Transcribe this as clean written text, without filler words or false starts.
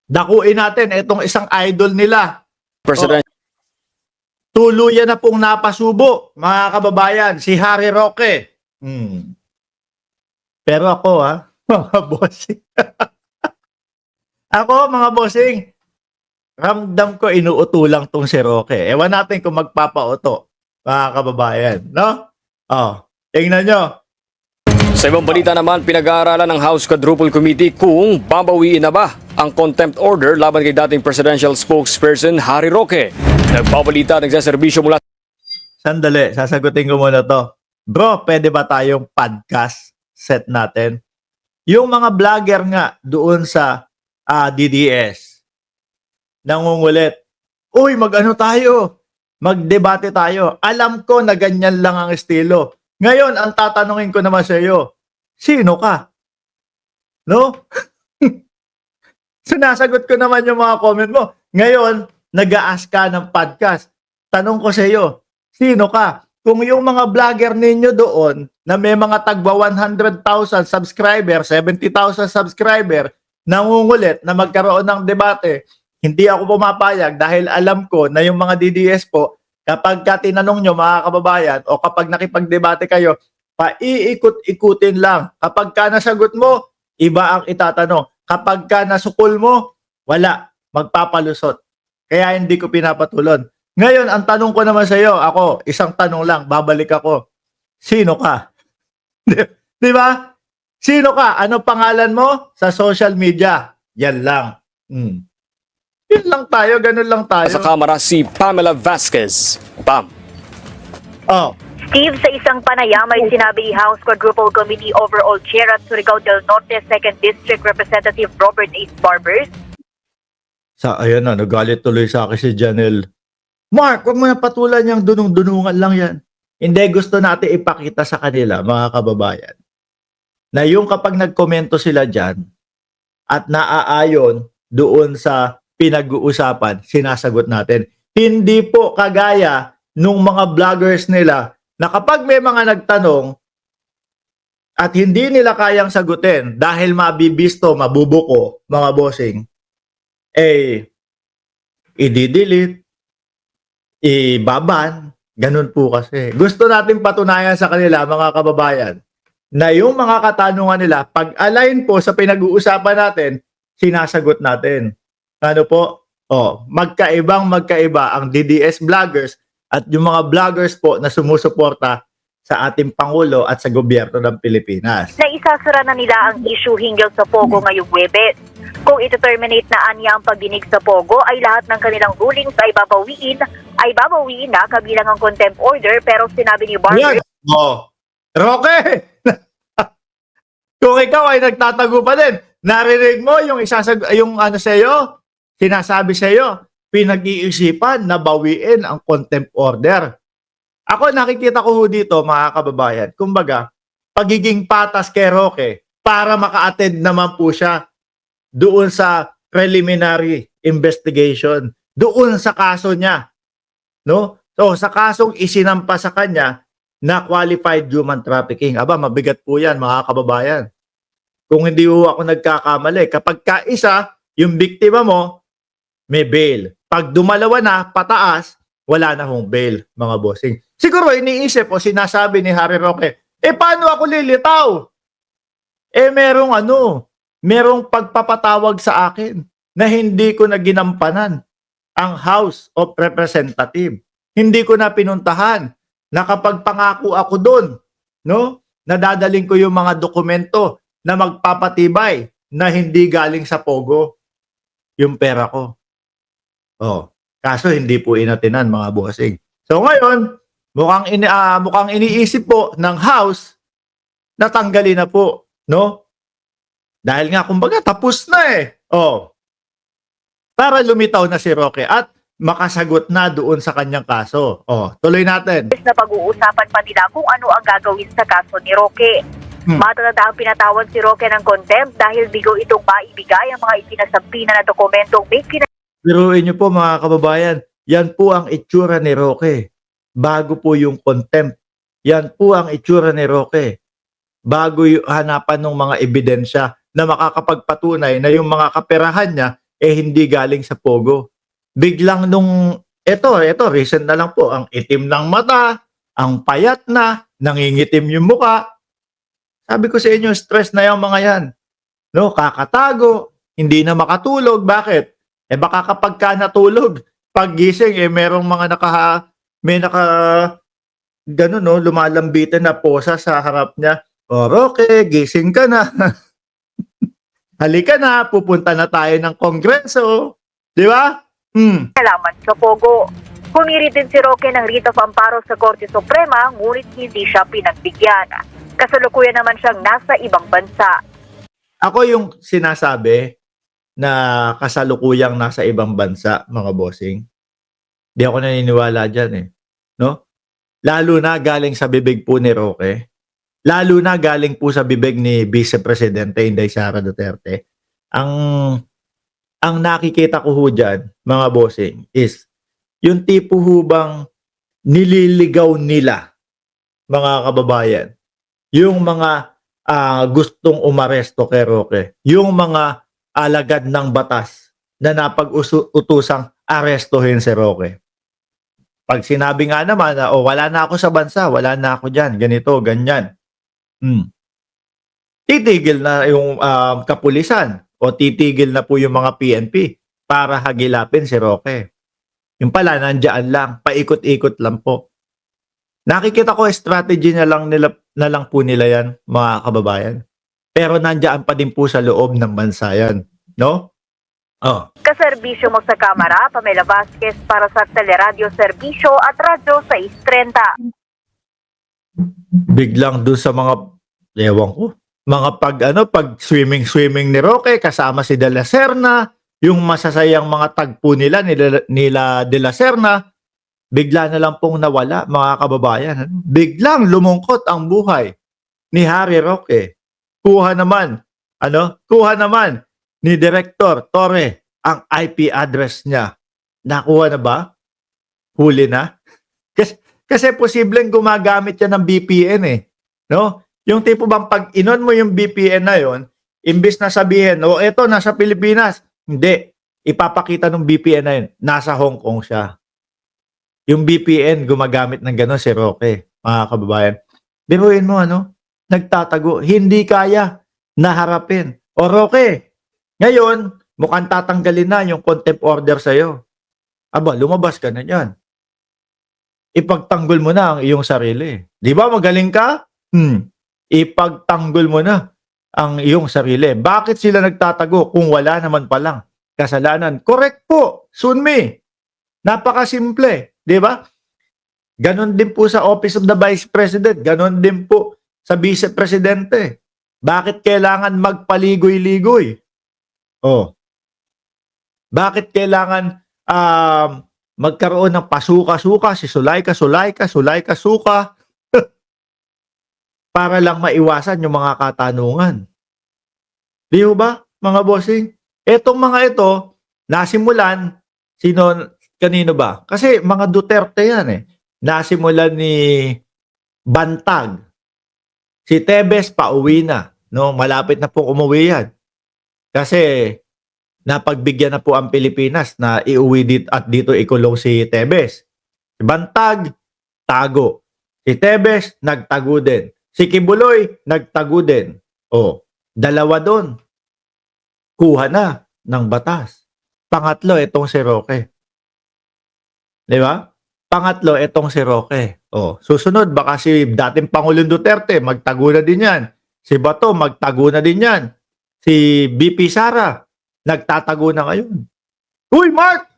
Dakuin natin itong isang idol nila. President. Tuluyan na pong napasubo, mga kababayan, si Harry Roque. Pero ako mga bossing. Ako, mga bossing, ramdam ko inuutulang tong si Roque. Ewan natin kung magpapauto, mga kababayan. No? Tingnan nyo. Sa ibang balita naman, pinag-aaralan ng House Quadruple Committee kung babawiin na ba ang contempt order laban kay dating presidential spokesperson Harry Roque. Nagbabalita, nagsaserbisyo mula. Sandali, sasagutin ko muna to. Bro, pwede ba tayong podcast set natin? Yung mga vlogger nga doon sa DDS, nangungulit. Uy, mag-ano tayo? Magdebate tayo. Alam ko na ganyan lang ang estilo. Ngayon, ang tatanungin ko naman sa iyo, sino ka? No? Sinasagot ko naman yung mga comment mo. Ngayon, nag-a-ask ka ng podcast. Tanong ko sa iyo, sino ka? Kung yung mga vlogger ninyo doon na may mga tagba 100,000 subscriber, 70,000 subscriber, nangungulit na magkaroon ng debate, hindi ako pumapayag dahil alam ko na yung mga DDS po, kapag ka tinanong nyo mga kababayan o kapag nakipagdebate kayo, paiikot-ikutin lang. Kapag ka nasagot mo, iba ang itatanong. Kapag ka nasukol mo, wala, magpapalusot. Kaya hindi ko pinapatulon. Ngayon, ang tanong ko naman sa iyo, ako, isang tanong lang, babalik ako. Sino ka? Di ba? Sino ka? Ano pangalan mo sa social media? Yan lang. Yun lang tayo, ganun lang tayo. Sa kamera si Pamela Vasquez. Pam. Steve, sa isang panayam ay sinabi ni House Quadruple Committee Overall Chair at Surigao del Norte 2nd District Representative Robert H. Barbers. Ayan na, nagalit tuloy sa akin si Janelle. Mark, wag mo na patulan yung dunong-dunungan lang yan. Hindi, gusto natin ipakita sa kanila, mga kababayan, na yung kapag nagkomento sila dyan at naaayon doon sa pinag-uusapan, sinasagot natin. Hindi po kagaya nung mga vloggers nila na kapag may mga nagtanong at hindi nila kayang sagutin dahil mabibisto, mabubuko, mga bossing, i-delete, ibaban, ganun po kasi. Gusto natin patunayan sa kanila, mga kababayan, na yung mga katanungan nila, pag-align po sa pinag-uusapan natin, sinasagot natin. Ano po? Magkaiba ang DDS vloggers at yung mga vloggers po na sumusuporta sa ating Pangulo at sa gobyerno ng Pilipinas. Naisasara na nila ang issue hinggil sa Pogo ngayong Webes. Kung ito-terminate na anya ang pagdinig sa Pogo, ay lahat ng kanilang rulings ay babawiin na kabilang ang contempt order, pero sinabi ni Barbers. Roque! Kung ikaw ay nagtatago pa din, narinig mo yung sinasabi sa iyo, pinag-iisipan na bawiin ang contempt order. Ako nakikita ko dito, mga kababayan, kumbaga, pagiging patas kay Roque para maka-attend naman po siya doon sa preliminary investigation, doon sa kaso niya. No? So, sa kasong isinampa sa kanya na qualified human trafficking. Aba, mabigat po yan, mga kababayan. Kung hindi ho ako nagkakamali, kapag kaisa, yung biktima mo, may bail. Pag dumalawa na, pataas, wala na hong bail, mga bossing. Siguro iniisip o sinasabi ni Harry Roque, paano ako lilitaw? Merong pagpapatawag sa akin na hindi ko na ginampanan ang House of Representative. Hindi ko na pinuntahan. Nakapagpangako ako doon, no? Nadadaling ko yung mga dokumento na magpapatibay na hindi galing sa Pogo yung pera ko. Kaso hindi po inatinan, mga bossing. So ngayon, mukhang iniisip po ng House na tanggalin na po, no? Dahil nga kumbaga tapos na para lumitaw na si Roque at makasagot na doon sa kanyang kaso. Tuloy natin. Na pag-uusapan pa nila kung ano ang gagawin sa kaso ni Roque. Matatanda ang pinatawag si Roque ng contempt dahil bigo itong maibigay ang mga itinasampina na dokumentong may Biruin niyo po, mga kababayan, yan po ang itsura ni Roque. Bago po yung contempt. Yan po ang itsura ni Roque. Bago yung hanapan ng mga ebidensya na makakapagpatunay na yung mga kaperahan niya hindi galing sa Pogo. Biglang nung, eto, recent na lang po, ang itim ng mata, ang payat na, nangingitim yung muka. Sabi ko sa inyo, stress na yung mga yan. No, kakatago, hindi na makatulog. Bakit? Baka kapag ka natulog, paggising, merong mga ganun, no, lumalambitin na posa sa harap niya. O, Roque, gising ka na. Halika na, pupunta na tayo ng kongreso. Di ba? Nalaman sa Pogo. Humiri din si Roque ng writ of amparo sa Korte Suprema, ngunit hindi siya pinagbigyan. Kasalukuyan naman siyang nasa ibang bansa. Ako yung sinasabi na kasalukuyang nasa ibang bansa, mga bossing. Di ako naniniwala dyan eh. No? Lalo na galing sa bibig po ni Roque. Lalo na galing po sa bibig ni Vice Presidente Inday Sara Duterte. Ang nakikita ko ho dyan, mga bossing, is yung tipo ho bang nililigaw nila, mga kababayan, yung mga gustong umaresto kay Roque, yung mga alagad ng batas na napag-utusang arestohin si Roque. Pag sinabi nga naman na, wala na ako sa bansa, wala na ako dyan, ganito, ganyan. Titigil na yung kapulisan o titigil na po yung mga PNP para hagilapin si Roque. Yung pala, nandiyan lang, paikot-ikot lang po. Nakikita ko strategy na lang po nila yan, mga kababayan. Pero nandiyan pa din po sa loob ng bansa yan. No? Kaserbisyo mo sa Kamara, Pamela Vasquez para sa Teleradyo Serbisyo at Radyo 630. Biglang dun sa mga, ewan ko, mga pag swimming ni Roque kasama si De La Serna, yung masasayang mga tagpo nila De La Serna, bigla na lang pong nawala, mga kababayan. Biglang lumungkot ang buhay ni Harry Roque. Kuha naman ni Director Torre ang IP address niya. Nakuha na ba? Huli na? Kasi posibleng gumagamit yan ng VPN eh. No? Yung tipo bang pag inon mo yung VPN na yon, imbis na sabihin, eto nasa Pilipinas, hindi. Ipapakita ng VPN na yun, nasa Hong Kong siya. Yung VPN gumagamit ng gano'n si Roque, mga kababayan. Biruin mo, nagtatago, hindi kaya naharapin. O Roque, ngayon, mukhang tatanggalin na yung contempt order sa'yo. Aba, lumabas ka na dyan. Ipagtanggol mo na ang iyong sarili. Di ba magaling ka? Ipagtanggol mo na ang iyong sarili. Bakit sila nagtatago kung wala naman palang kasalanan? Correct po, Sunmi. Napakasimple, di ba? Ganon din po sa Office of the Vice President. Ganon din po sa Vice Presidente. Bakit kailangan magpaligoy-ligoy? Bakit kailangan magkaroon ng pasuka-suka, si Sulayka, para lang maiwasan yung mga katanungan. Di ba, mga bossing? Etong mga ito, nasimulan, kanino ba? Kasi mga Duterte yan eh. Nasimulan ni Bantag. Si Tebes pauwi na. No? Malapit na po umuwi yan. Kasi napagbigyan na po ang Pilipinas na iuwi dito ikulong si Tebes. Si Bantag, tago. Si Tebes, nagtago din. Si Kibuloy, nagtago din. Dalawa doon. Kuha na ng batas. Pangatlo, itong si Roque. Di ba? Pangatlo, itong si Roque. Susunod, baka si dating Pangulong Duterte, magtago na din yan. Si Bato, magtago na din yan. Si BP Sara, nagtatago na ngayon. Uy, Mark!